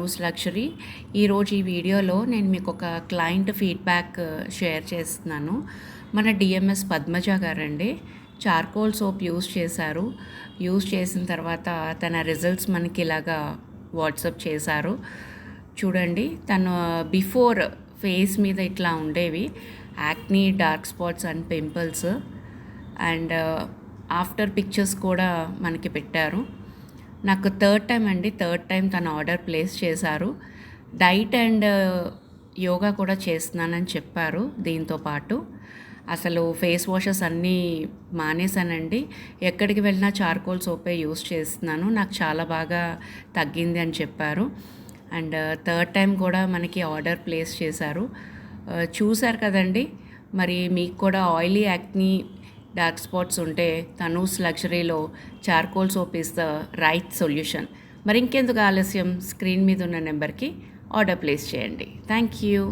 Tanu's luxury. ఈరోజు ఈ వీడియోలో నేను మీకు ఒక క్లయింట్ ఫీడ్బ్యాక్ షేర్ చేస్తున్నాను. మన డిఎంఎస్ పద్మజ గారండి చార్కోల్ సోప్ యూస్ చేశారు. యూస్ చేసిన తర్వాత తన రిజల్ట్స్ మనకి ఇలాగా వాట్సాప్ చేశారు. చూడండి, తను బిఫోర్ ఫేస్ మీద ఇట్లా ఉండేవి acne, dark spots and pimples. And after pictures కూడా మనకి పెట్టారు. నాకు థర్డ్ టైం తన ఆర్డర్ ప్లేస్ చేశారు. డైట్ అండ్ యోగా కూడా చేస్తున్నానని చెప్పారు. దీంతో పాటు అసలు ఫేస్ వాషెస్ అన్నీ మానేశానండి. ఎక్కడికి వెళ్ళినా చార్కోల్ సోపే యూస్ చేస్తున్నాను, నాకు చాలా బాగా తగ్గింది అని చెప్పారు. అండ్ థర్డ్ టైం కూడా మనకి ఆర్డర్ ప్లేస్ చేశారు. చూశారు కదండి, మరి మీకు కూడా ఆయిలీ యాక్నీ, డార్క్ స్పాట్స్ ఉంటే తనూస్ లగ్జరీలో charcoal soap is the right solution. మరి ఇంకెందుకు ఆలస్యం, స్క్రీన్ మీద ఉన్న నెంబర్కి ఆర్డర్ ప్లేస్ చేయండి. Thank you.